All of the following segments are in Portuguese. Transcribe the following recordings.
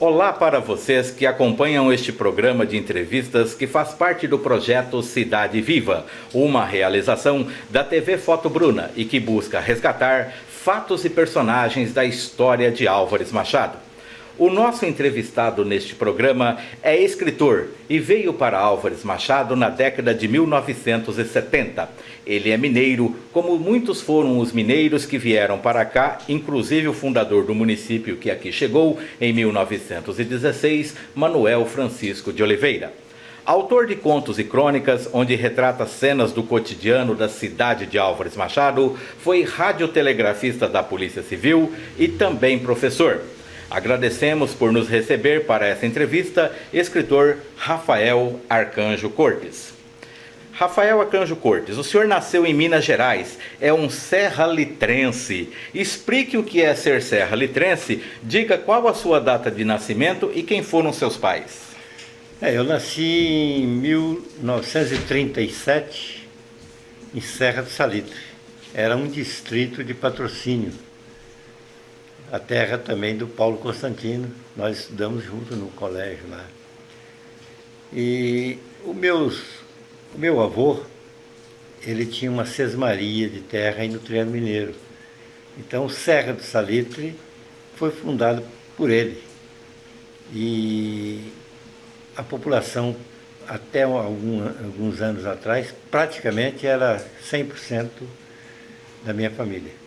Olá para vocês que acompanham este programa de entrevistas que faz parte do projeto Cidade Viva, uma realização da TV Foto Bruna e que busca resgatar fatos e personagens da história de Álvares Machado. O nosso entrevistado neste programa é escritor e veio para Álvares Machado na década de 1970. Ele é mineiro, como muitos foram os mineiros que vieram para cá, inclusive o fundador do município que aqui chegou em 1916, Manuel Francisco de Oliveira. Autor de contos e crônicas, onde retrata cenas do cotidiano da cidade de Álvares Machado, foi radiotelegrafista da Polícia Civil e também professor. Agradecemos por nos receber para essa entrevista, escritor Rafael Arcanjo Cortes. Rafael Arcanjo Cortes, o senhor nasceu em Minas Gerais, é um serra-litrense. Explique o que é ser serra-litrense, diga qual a sua data de nascimento e quem foram seus pais. Eu nasci em 1937, em Serra do Salitre. Era um distrito de Patrocínio. A terra também do Paulo Constantino, nós estudamos junto no colégio lá. E o meu avô, ele tinha uma sesmaria de terra aí no Triângulo Mineiro. Então, Serra do Salitre foi fundado por ele. E a população, até alguns anos atrás, praticamente era 100% da minha família.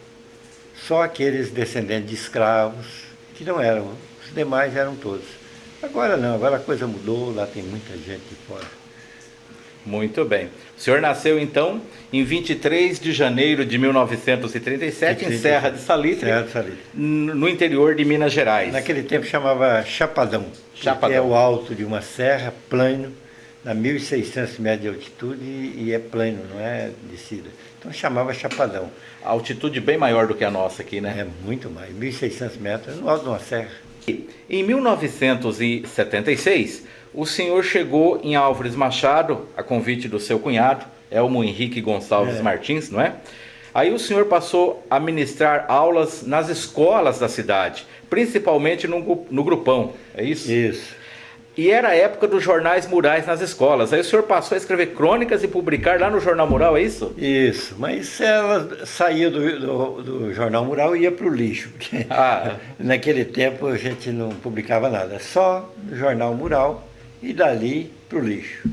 Só aqueles descendentes de escravos, que não eram, os demais eram todos. Agora não, agora a coisa mudou, lá tem muita gente de fora. Muito bem. O senhor nasceu então em 23 de janeiro de 1937, em Serra de Salitre, no interior de Minas Gerais. Naquele tempo chamava Chapadão, que é o alto de uma serra, plano, a 1.600 metros de altitude e é plano, não é descida. Então chamava Chapadão. A altitude bem maior do que a nossa aqui, né? É muito mais, 1.600 metros, no alto de uma serra. Em 1976, o senhor chegou em Álvares Machado, a convite do seu cunhado, Elmo Henrique Gonçalves Martins, não é? Aí o senhor passou a ministrar aulas nas escolas da cidade, principalmente no Grupão, é isso? Isso. E era a época dos jornais murais nas escolas. Aí o senhor passou a escrever crônicas e publicar lá no Jornal Mural, é isso? Isso, mas ela saía do Jornal Mural e ia para o lixo. Porque naquele tempo a gente não publicava nada, só no Jornal Mural e dali para o lixo.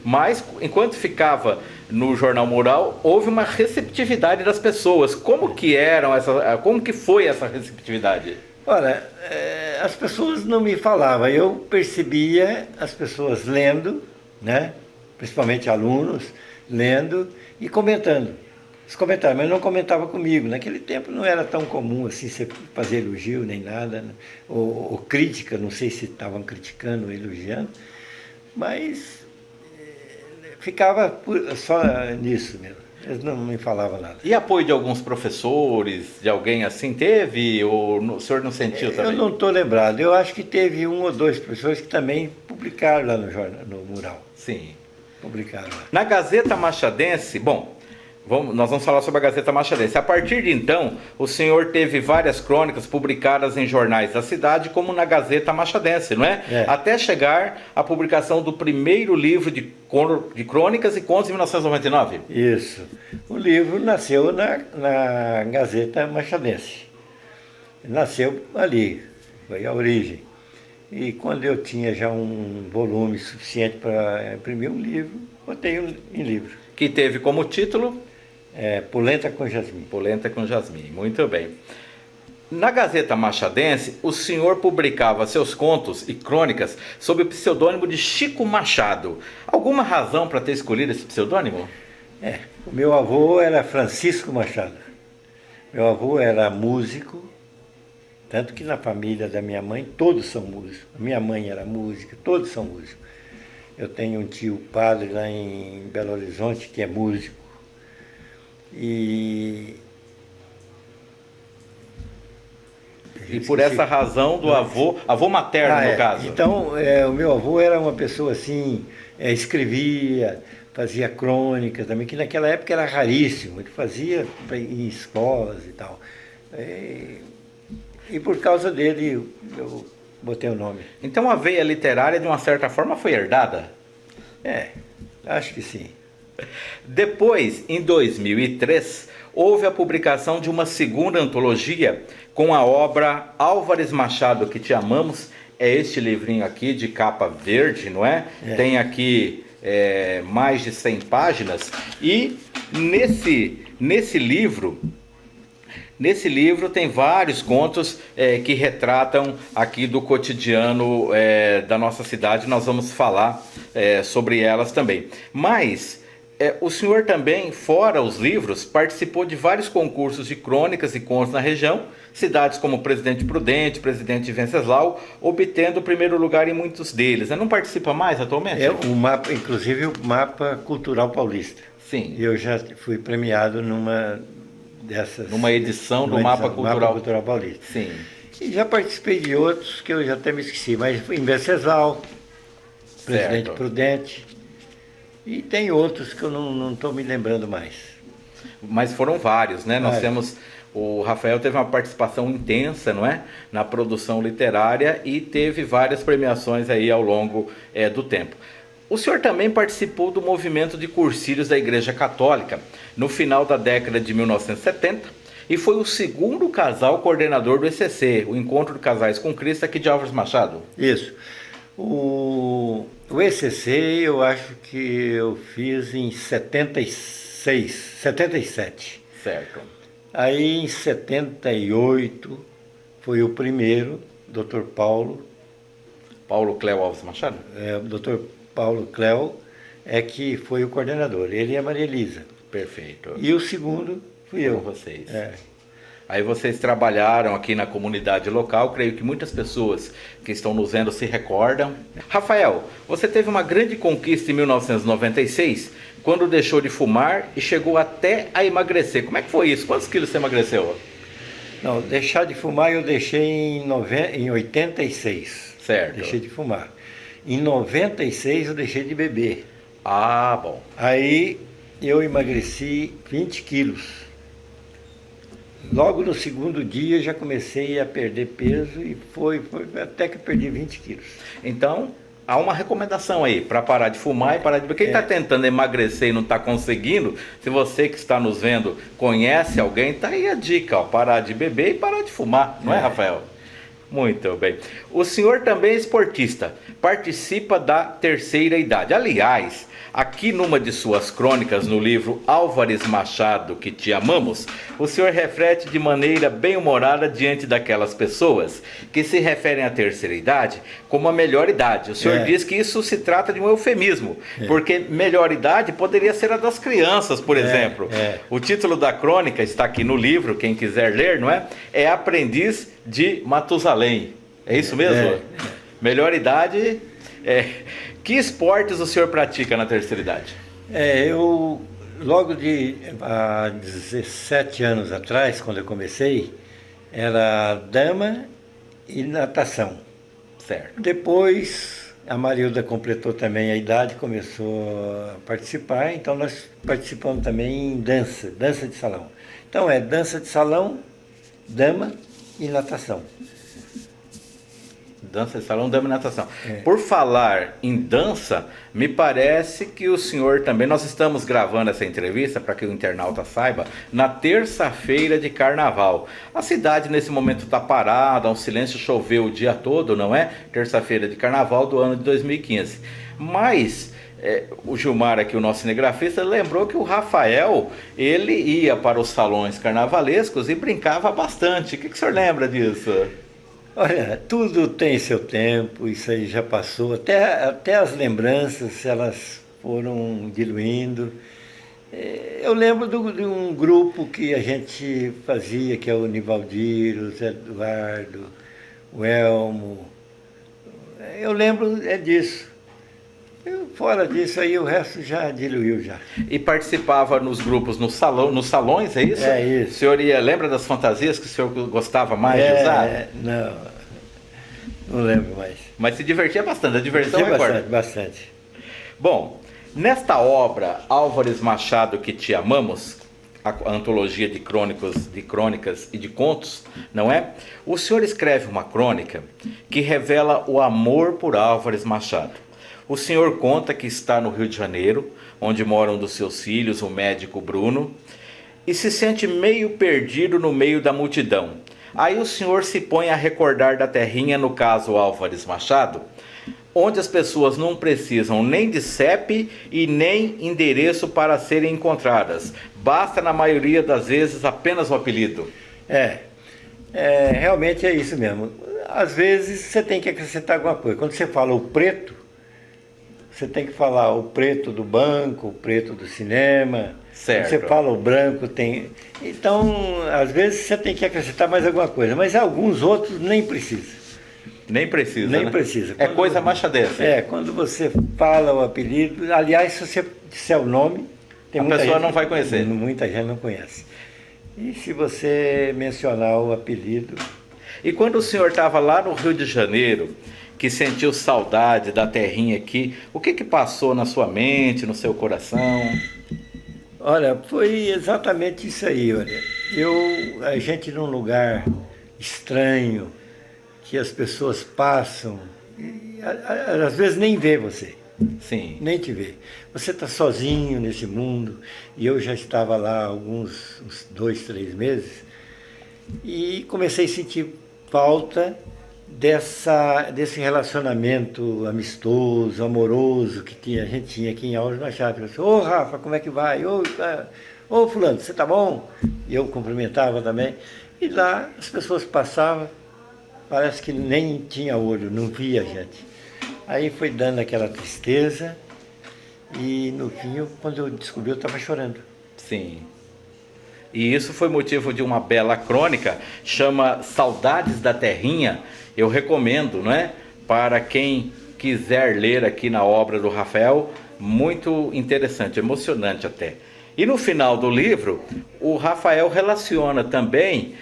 Mas, enquanto ficava no Jornal Mural, houve uma receptividade das pessoas. Como que foi essa receptividade? Olha, as pessoas não me falavam, eu percebia as pessoas lendo, né? Principalmente alunos, lendo e comentando. Eles comentavam, mas não comentavam comigo. Naquele tempo não era tão comum assim você fazer elogio nem nada, né? ou crítica, não sei se estavam criticando ou elogiando, mas ficava só nisso mesmo. Eles não me falavam nada. E apoio de alguns professores, de alguém assim, teve? Ou o senhor não sentiu também? Eu não estou lembrado. Eu acho que teve um ou dois professores que também publicaram lá no Mural. Sim. Publicaram lá. Na Gazeta Machadense, nós vamos falar sobre a Gazeta Machadense. A partir de então, o senhor teve várias crônicas publicadas em jornais da cidade, como na Gazeta Machadense, não é? Até chegar à publicação do primeiro livro de crônicas e contos em 1999. Isso. O livro nasceu na Gazeta Machadense. Nasceu ali, foi a origem. E quando eu tinha já um volume suficiente para imprimir um livro, botei em livro. Que teve como título... Polenta com Jasmim. Polenta com Jasmim, muito bem. Na Gazeta Machadense, o senhor publicava seus contos e crônicas sob o pseudônimo de Chico Machado. Alguma razão para ter escolhido esse pseudônimo? O meu avô era Francisco Machado. Meu avô era músico, tanto que na família da minha mãe todos são músicos. A minha mãe era música, todos são músicos. Eu tenho um tio padre lá em Belo Horizonte que é músico. E por essa razão do avô materno, no caso. Então, o meu avô era uma pessoa assim, escrevia, fazia crônica também, que naquela época era raríssimo, ele fazia em escolas e tal. E por causa dele, eu botei o nome. Então a veia literária, de uma certa forma, foi herdada? Acho que sim. Depois, em 2003, houve a publicação de uma segunda antologia com a obra Álvares Machado, que te amamos. É este livrinho aqui de capa verde, não é? Tem aqui mais de 100 páginas. E nesse livro tem vários contos que retratam aqui do cotidiano da nossa cidade. Nós vamos falar sobre elas também. Mas o senhor também, fora os livros, participou de vários concursos de crônicas e contos na região, cidades como Presidente Prudente, Presidente Venceslau, obtendo o primeiro lugar em muitos deles. Não participa mais atualmente? Inclusive o Mapa Cultural Paulista. Sim. Eu já fui premiado numa edição do Mapa Cultural Paulista. Sim. E já participei de outros que eu já até me esqueci, mas fui em Venceslau, Presidente Prudente, e tem outros que eu não estou me lembrando mais. Mas foram vários, né? Nós temos... O Rafael teve uma participação intensa, não é? Na produção literária e teve várias premiações aí ao longo do tempo. O senhor também participou do movimento de cursílios da Igreja Católica no final da década de 1970 e foi o segundo casal coordenador do ECC, o Encontro de Casais com Cristo, aqui de Álvares Machado. Isso. O ECC eu acho que eu fiz em 77. Certo. Aí em 78 foi o primeiro, Dr. Paulo Cléo Álvares Machado? O Dr. Paulo Cléo que foi o coordenador, ele e a Maria Elisa. Perfeito. E o segundo fui eu. Vocês. Aí vocês trabalharam aqui na comunidade local, creio que muitas pessoas que estão nos vendo se recordam. Rafael, você teve uma grande conquista em 1996, quando deixou de fumar e chegou até a emagrecer. Como é que foi isso? Quantos quilos você emagreceu? Não, deixar de fumar eu deixei em 86. Certo. Deixei de fumar. Em 96 eu deixei de beber. Ah, bom. Aí eu emagreci 20 quilos. Logo no segundo dia já comecei a perder peso e foi até que eu perdi 20 quilos. Então, há uma recomendação aí para parar de fumar e parar de beber. Quem está tentando emagrecer e não está conseguindo, se você que está nos vendo conhece alguém, tá aí a dica, ó, parar de beber e parar de fumar, não é, Rafael? Muito bem. O senhor também é esportista, participa da terceira idade. Aliás, aqui numa de suas crônicas no livro Álvares Machado, que te amamos, o senhor reflete de maneira bem humorada diante daquelas pessoas que se referem à terceira idade como a melhor idade. O senhor diz que isso se trata de um eufemismo, porque melhor idade poderia ser a das crianças, por exemplo. O título da crônica está aqui no livro, quem quiser ler, não é? É Aprendiz de Matusalém. É isso mesmo? Melhor idade. Que esportes o senhor pratica na terceira idade? Eu logo há 17 anos atrás, quando eu comecei, era dama e natação. Certo. Depois a Marilda completou também a idade, começou a participar, então nós participamos também em dança de salão. Então dança de salão, dama e natação. Dança de salão, dama e natação. Por falar em dança, me parece que o senhor também... Nós estamos gravando essa entrevista, para que o internauta saiba, na terça-feira de carnaval. A cidade nesse momento está parada, um silêncio, choveu o dia todo, não é? Terça-feira de carnaval do ano de 2015. Mas... o Gilmar aqui, o nosso cinegrafista, lembrou que o Rafael, ele ia para os salões carnavalescos e brincava bastante. O que o senhor lembra disso? Olha, tudo tem seu tempo, isso aí já passou, até as lembranças, elas foram diluindo. Eu lembro de um grupo que a gente fazia, que é o Nivaldir, o Zé Eduardo, o Elmo. Eu lembro disso. Fora disso aí, o resto já diluiu já. E participava nos grupos, nos salões, é isso? É isso. O senhor lembra das fantasias que o senhor gostava mais de usar? Não lembro mais. Mas se divertia bastante, a diversão recorda. Bastante. Bom, nesta obra, Álvares Machado, que te amamos, a antologia de crônicas e de contos, não é? O senhor escreve uma crônica que revela o amor por Álvares Machado. O senhor conta que está no Rio de Janeiro, onde mora um dos seus filhos, o médico Bruno, e se sente meio perdido no meio da multidão. Aí o senhor se põe a recordar da terrinha, no caso Álvares Machado, onde as pessoas não precisam nem de CEP e nem endereço para serem encontradas. Basta, na maioria das vezes, apenas o apelido. Realmente é isso mesmo. Às vezes você tem que acrescentar alguma coisa. Quando você fala o preto, você tem que falar o preto do banco, o preto do cinema. Certo. Quando você fala o branco, tem... Então, às vezes você tem que acrescentar mais alguma coisa, mas alguns outros nem precisa. Nem precisa, Nem né? precisa. É coisa machadense. Quando você fala o apelido, aliás, se você disser o nome, a pessoa não vai conhecer. Muita gente não conhece. E se você mencionar o apelido... E quando o senhor estava lá no Rio de Janeiro, que sentiu saudade da terrinha aqui, o que passou na sua mente, no seu coração? Olha, foi exatamente isso aí, olha. A gente num lugar estranho, que as pessoas passam, e, às vezes nem vê você. Sim. Nem te vê. Você está sozinho nesse mundo, e eu já estava lá há uns 2, 3 meses, e comecei a sentir falta desse relacionamento amistoso, amoroso que a gente tinha aqui em Álvares Machado. Ô Rafa, como é que vai? Ô fulano, você tá bom? E eu cumprimentava também. E lá as pessoas passavam, parece que nem tinha olho, não via a gente. Aí foi dando aquela tristeza e no fim, quando eu descobri, eu estava chorando. Sim. E isso foi motivo de uma bela crônica, chama Saudades da Terrinha. Eu recomendo, não é? Para quem quiser ler aqui na obra do Rafael, muito interessante, emocionante até. E no final do livro, o Rafael relaciona também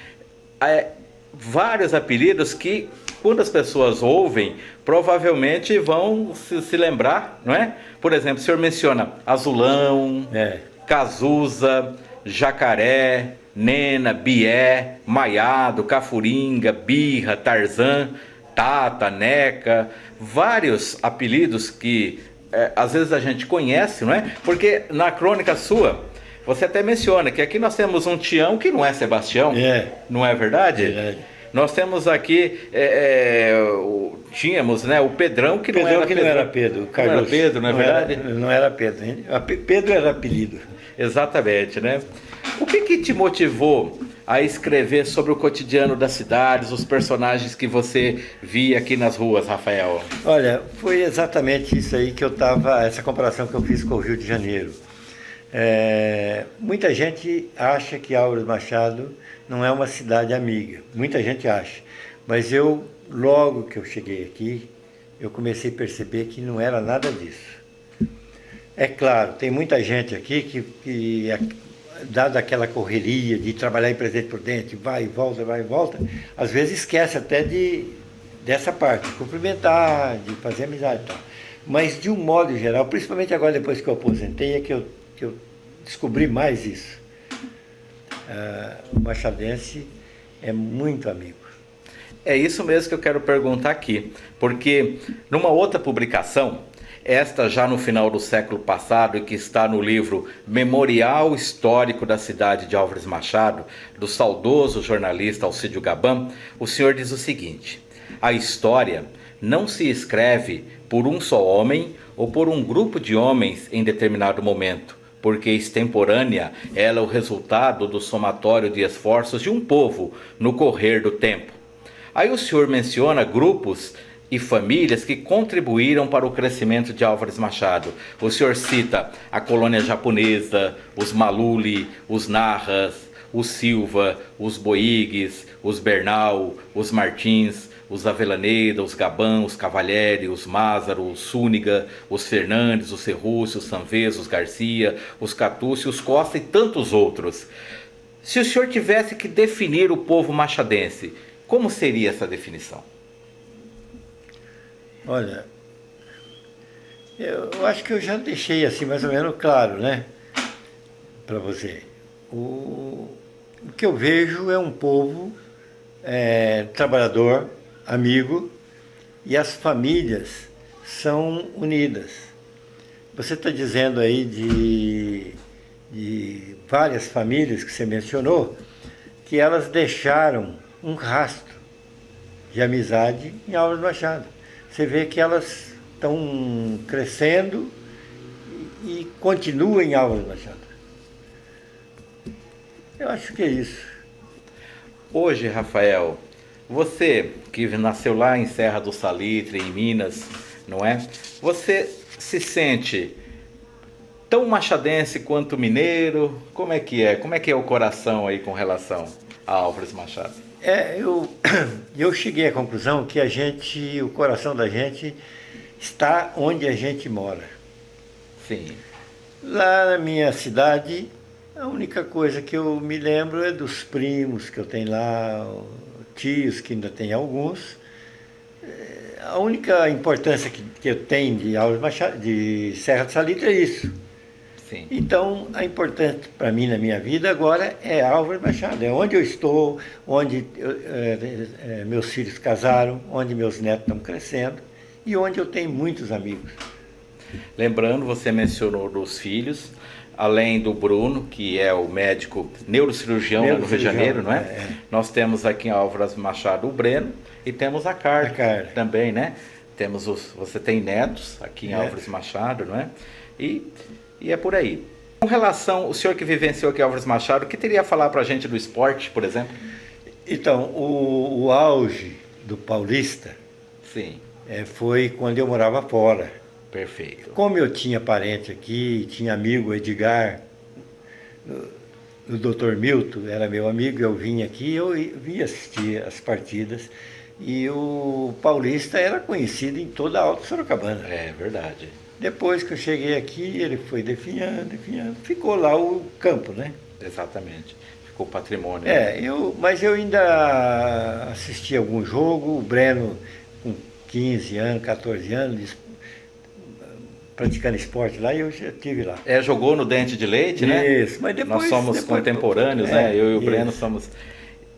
vários apelidos que, quando as pessoas ouvem, provavelmente vão se lembrar, não é? Por exemplo, o senhor menciona Azulão, Cazuza, Jacaré, Nena, Bié, Maiado, Cafuringa, Birra, Tarzan, Tata, Neca, vários apelidos que às vezes a gente conhece, não é? Porque na crônica sua, você até menciona que aqui nós temos um Tião que não é Sebastião, não é verdade? Verdade. Nós temos aqui, tínhamos, né, o Pedrão que não era Pedro. Não era Pedro, Carlos. Não era Pedro, não é verdade? Não era Pedro. Pedro era apelido. Exatamente, né? O que te motivou a escrever sobre o cotidiano das cidades, os personagens que você via aqui nas ruas, Rafael? Olha, foi exatamente isso aí que essa comparação que eu fiz com o Rio de Janeiro. Muita gente acha que Álvares Machado não é uma cidade amiga, muita gente acha, mas logo que eu cheguei aqui, eu comecei a perceber que não era nada disso. É claro, tem muita gente aqui que dada aquela correria de trabalhar em Presidente Prudente, vai e volta, às vezes esquece até dessa parte, de cumprimentar, de fazer amizade e tal. Mas de um modo geral, principalmente agora depois que eu aposentei, é que eu descobri mais isso. O machadense é muito amigo. É isso mesmo que eu quero perguntar aqui, porque numa outra publicação, esta já no final do século passado e que está no livro Memorial Histórico da Cidade de Álvares Machado, do saudoso jornalista Alcídio Gabán, o senhor diz o seguinte: a história não se escreve por um só homem ou por um grupo de homens em determinado momento, porque extemporânea ela é o resultado do somatório de esforços de um povo no correr do tempo. Aí o senhor menciona grupos e famílias que contribuíram para o crescimento de Álvares Machado. O senhor cita a colônia japonesa, os Maluli, os Narras, os Silva, os Boigues, os Bernal, os Martins, os Avellaneda, os Gabán, os Cavalieri, os Mázaro, os Súniga, os Fernandes, os Serrúcio, os Sanvez, os Garcia, os Catúcio, os Costa e tantos outros. Se o senhor tivesse que definir o povo machadense, como seria essa definição? Olha, eu acho que eu já deixei assim mais ou menos claro, né, para você. o que eu vejo é um povo trabalhador, amigo, e as famílias são unidas. Você está dizendo aí de várias famílias que você mencionou, que elas deixaram um rastro de amizade em Álvares Machado. Você vê que elas estão crescendo e continuam em Álvares Machado. Eu acho que é isso. Hoje, Rafael, você que nasceu lá em Serra do Salitre, em Minas, não é? Você se sente tão machadense quanto mineiro? Como é que é? Como é que é o coração aí com relação a Álvares Machado? Eu cheguei à conclusão que o coração da gente está onde a gente mora. Sim. Lá na minha cidade, a única coisa que eu me lembro é dos primos que eu tenho lá, tios que ainda tem alguns. A única importância que eu tenho de Álvares Machado, de Serra do Salitre é isso. Sim. Então, a importante para mim na minha vida agora é Álvares Machado. É onde eu estou, onde meus filhos casaram, onde meus netos estão crescendo e onde eu tenho muitos amigos. Lembrando, você mencionou dos filhos, além do Bruno, que é o médico neurocirurgião lá no Rio de Janeiro, não é? Nós temos aqui em Álvares Machado o Breno e temos a Carla também, né? Você tem netos aqui em Álvares Machado, não é? E é por aí. Com relação, o senhor que vivenciou aqui em Álvares Machado, o que teria a falar para a gente do esporte, por exemplo? Então, o auge do Paulista Sim. Foi quando eu morava fora. Perfeito. Como eu tinha parente aqui, tinha amigo Edgar, o Dr. Milton era meu amigo, eu vinha aqui, eu vinha assistir as partidas. E o Paulista era conhecido em toda a Alta Sorocabana. É verdade. Depois que eu cheguei aqui, ele foi definhando, ficou lá o campo, né? Exatamente. Ficou patrimônio. Mas eu ainda assisti algum jogo, o Breno com 15 anos, 14 anos, praticando esporte lá, e eu já estive lá. Jogou no Dente de Leite, né? Isso, mas depois... Nós somos contemporâneos, né? Eu e o Breno somos...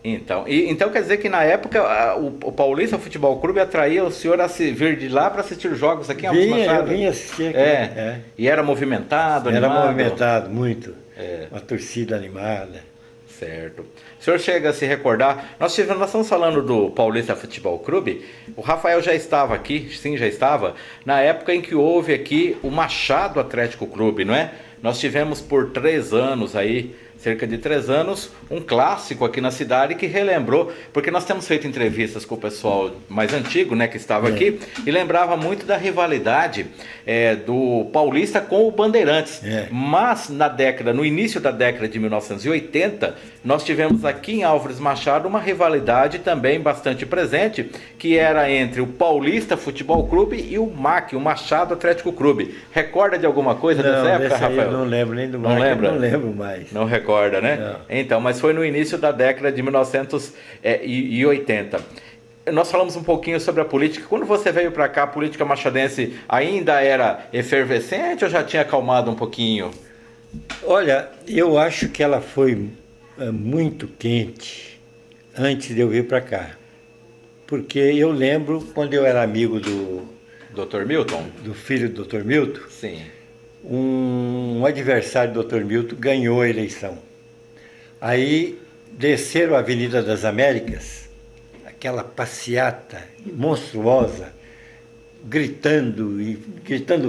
Então quer dizer que na época o Paulista Futebol Clube atraía o senhor a vir de lá para assistir jogos aqui em Álvares Machado? Eu vinha assistir aqui. E era movimentado, animado? Era movimentado, muito. Uma torcida animada. Certo. O senhor chega a se recordar, nós estamos falando do Paulista Futebol Clube, o Rafael já estava aqui, sim, já estava, na época em que houve aqui o Machado Atlético Clube, não é? Nós tivemos por 3 anos aí, cerca de 3 anos, um clássico aqui na cidade que relembrou, porque nós temos feito entrevistas com o pessoal mais antigo, né, que estava aqui, e lembrava muito da rivalidade do Paulista com o Bandeirantes. Mas no início da década de 1980, nós tivemos aqui em Álvares Machado uma rivalidade também bastante presente, que era entre o Paulista Futebol Clube e o MAC, o Machado Atlético Clube. Recorda de alguma coisa dessa época, Rafael? Eu não lembro nem do MAC, não lembro mais. Não recorda, né? Não. Então, mas foi no início da década de 1980. Nós falamos um pouquinho sobre a política. Quando você veio para cá, a política machadense ainda era efervescente ou já tinha acalmado um pouquinho? Olha, eu acho que ela foi muito quente antes de eu vir para cá. Porque eu lembro quando eu era amigo do Dr. Milton? Do filho do Dr. Milton. Sim. Um adversário do Dr. Milton ganhou a eleição. Aí desceram a Avenida das Américas, aquela passeata monstruosa, gritando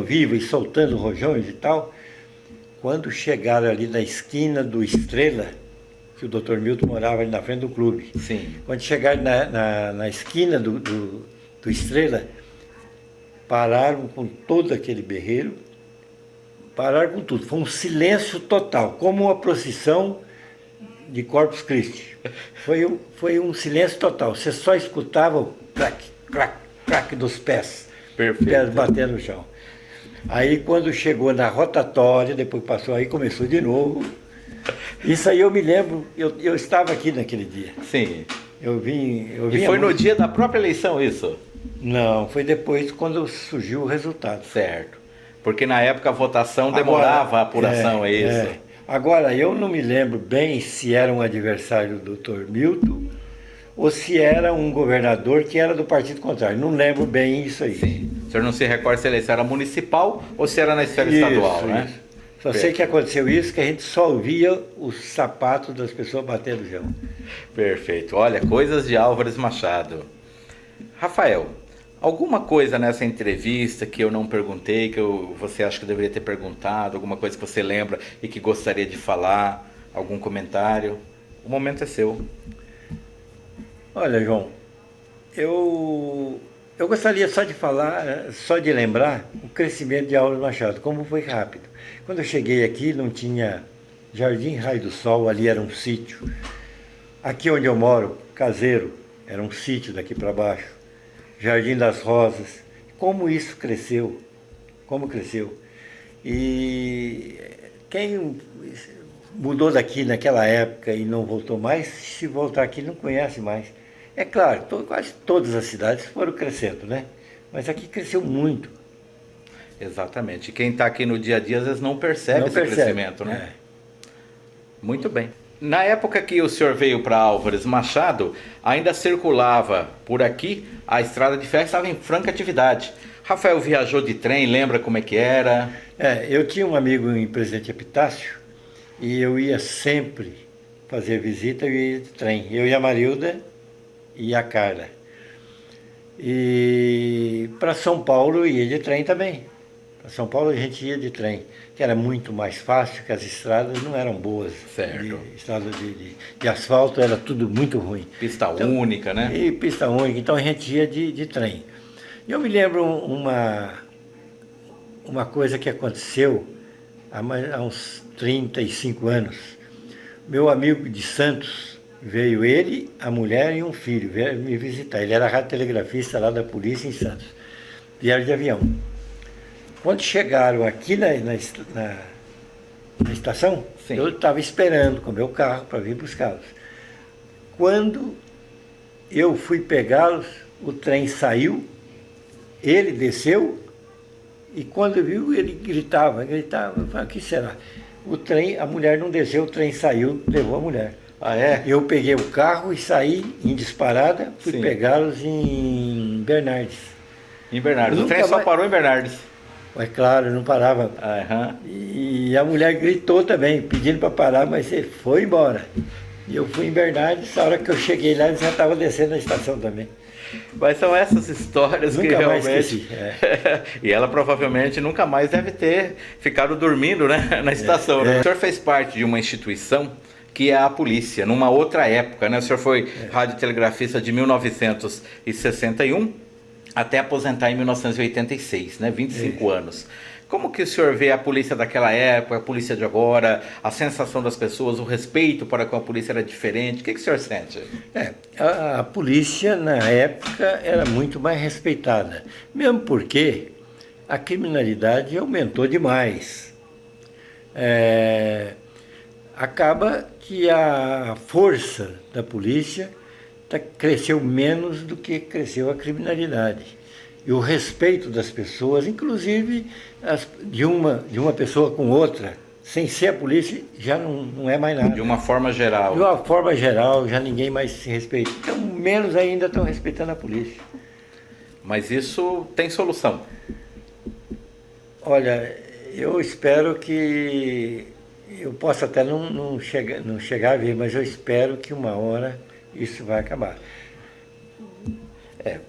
vivo e soltando rojões e tal. Quando chegaram ali na esquina do Estrela, que o Dr. Milton morava ali na frente do clube. Sim. Quando chegaram na esquina do Estrela, pararam com todo aquele berreiro, pararam com tudo. Foi um silêncio total, como uma procissão de Corpus Christi. Foi um silêncio total. Você só escutava o crack, crack, crack dos pés. Perfeito. Pés batendo no chão. Aí quando chegou na rotatória, depois passou aí, começou de novo. Isso aí eu me lembro, eu estava aqui naquele dia. Sim. Eu vim e foi no dia da própria eleição isso? Não, foi depois quando surgiu o resultado. Certo. Porque na época a votação demorava a apuração, é isso? Agora, eu não me lembro bem se era um adversário do Dr. Milton ou se era um governador que era do partido contrário. Não lembro bem isso aí. Sim. O senhor não se recorda se a eleição era municipal ou se era na esfera estadual, né? Isso. Só sei que aconteceu isso, que a gente só ouvia os sapatos das pessoas batendo no chão. Perfeito. Olha, coisas de Álvares Machado. Rafael, alguma coisa nessa entrevista que eu não perguntei, que você acha que eu deveria ter perguntado, alguma coisa que você lembra e que gostaria de falar, algum comentário? O momento é seu. Olha, João, eu gostaria só de falar, só de lembrar o crescimento de Álvares Machado, como foi rápido. Quando eu cheguei aqui não tinha Jardim Raio do Sol, ali era um sítio. Aqui onde eu moro, Caseiro, era um sítio daqui para baixo. Jardim das Rosas. Como isso cresceu, como cresceu. E quem mudou daqui naquela época e não voltou mais, se voltar aqui não conhece mais. É claro, quase todas as cidades foram crescendo, né? Mas aqui cresceu muito. Exatamente. Quem está aqui no dia a dia às vezes não percebe esse crescimento, né? Muito bem. Na época que o senhor veio para Álvares Machado, ainda circulava por aqui, a estrada de ferro estava em franca atividade. Rafael viajou de trem, lembra como é que era? Eu tinha um amigo em Presidente Epitácio e eu ia sempre fazer visita, eu ia de trem. Eu e a Marilda e a Carla. E para São Paulo eu ia de trem também. Para São Paulo a gente ia de trem, que era muito mais fácil, que as estradas não eram boas. Certo. Estrada de asfalto era tudo muito ruim. Pista única, né? E pista única, então a gente ia de trem. E eu me lembro uma coisa que aconteceu há uns 35 anos. Meu amigo de Santos, veio ele, a mulher e um filho, veio me visitar. Ele era radiotelegrafista lá da polícia em Santos. Vieram de avião. Quando chegaram aqui na estação, Sim. Eu estava esperando com o meu carro para vir buscá-los. Quando eu fui pegá-los, o trem saiu, ele desceu, e quando viu, ele gritava. Eu falei, o que será? O trem, a mulher não desceu, o trem saiu, levou a mulher. Ah, é? Eu peguei o carro e saí em disparada, fui Sim. pegá-los em Bernardes. Em Bernardes. O Nunca trem só mais- parou em Bernardes. É claro, não parava. Aham. E a mulher gritou também, pedindo para parar, mas ele foi embora. E eu fui em Bernardes, a hora que eu cheguei lá, ele já estava descendo na estação também. Mas são essas histórias que Nunca mais realmente... esqueci. E ela provavelmente nunca mais deve ter ficado dormindo, né, na estação. né? O senhor fez parte de uma instituição que é a polícia, numa outra época, né? O senhor foi radiotelegrafista de 1961 até aposentar em 1986, né? 25 anos. Como que o senhor vê a polícia daquela época, a polícia de agora, a sensação das pessoas, o respeito para com a polícia era diferente? O que o senhor sente? A polícia, na época, era muito mais respeitada. Mesmo porque a criminalidade aumentou demais. Acaba que a força da polícia cresceu menos do que cresceu a criminalidade. E o respeito das pessoas, inclusive de uma pessoa com outra, sem ser a polícia, já não é mais nada. De uma forma geral. De uma forma geral, já ninguém mais se respeita. Então, menos ainda estão respeitando a polícia. Mas isso tem solução. Olha, eu espero que... Eu posso até não chegar a ver, mas eu espero que uma hora isso vai acabar.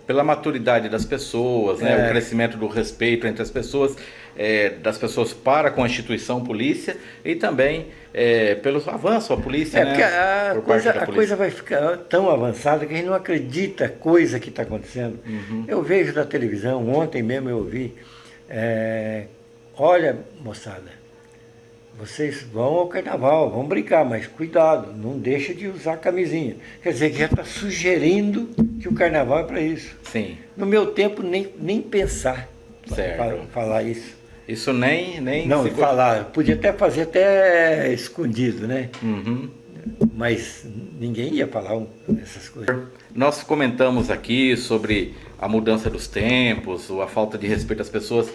Pela maturidade das pessoas, né? O crescimento do respeito entre as pessoas, das pessoas para com a instituição polícia e também pelo avanço à polícia, Porque né? Por parte da a polícia. coisa vai ficar tão avançada que a gente não acredita a coisa que está acontecendo. Eu vejo na televisão, ontem mesmo eu ouvi, olha, moçada, vocês vão ao carnaval, vão brincar, mas cuidado, não deixa de usar camisinha. Quer dizer, que já está sugerindo que o carnaval é para isso. Sim, No meu tempo, nem pensar Certo. falar isso. isso nem Não, se- falar, podia até fazer até escondido, né? Uhum. Mas ninguém ia falar essas coisas. Nós comentamos aqui sobre a mudança dos tempos, a falta de respeito às pessoas.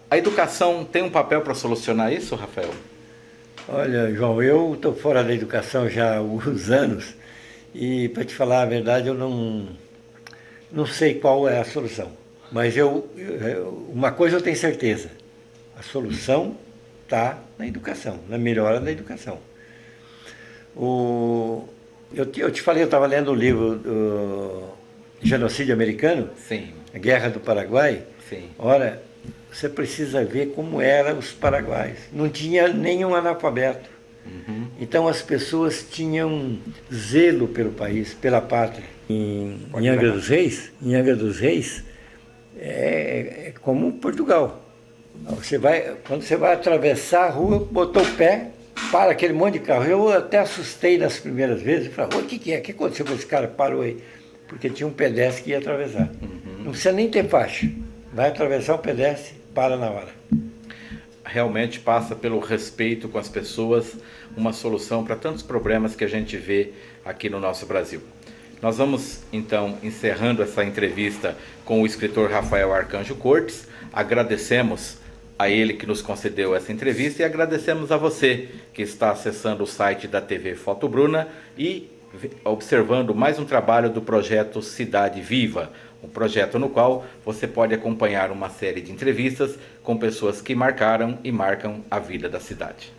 A educação tem um papel para solucionar isso, Rafael? Olha, João, eu estou fora da educação já há alguns anos e, para te falar a verdade, eu não sei qual é a solução. Mas uma coisa eu tenho certeza, a solução está na educação, na melhora da educação. Eu te falei, eu estava lendo o livro do Genocídio Americano, Sim, a Guerra do Paraguai. sim. Ora, você precisa ver como eram os paraguaios. Não tinha nenhum analfabeto. Então as pessoas tinham zelo pelo país, pela pátria. Em Angra dos Reis é como Portugal. Quando você vai atravessar a rua, botou o pé, para aquele monte de carro. Eu até assustei nas primeiras vezes, falei, o que é? O que aconteceu com esse cara? Parou aí. Porque tinha um pedestre que ia atravessar. Não precisa nem ter faixa. Vai atravessar o pedestre, para na hora. Realmente passa pelo respeito com as pessoas, uma solução para tantos problemas que a gente vê aqui no nosso Brasil. Nós vamos, então, encerrando essa entrevista com o escritor Rafael Arcanjo Cortes. Agradecemos a ele que nos concedeu essa entrevista e agradecemos a você que está acessando o site da TV Foto Bruna e observando mais um trabalho do projeto Cidade Viva, um projeto no qual você pode acompanhar uma série de entrevistas com pessoas que marcaram e marcam a vida da cidade.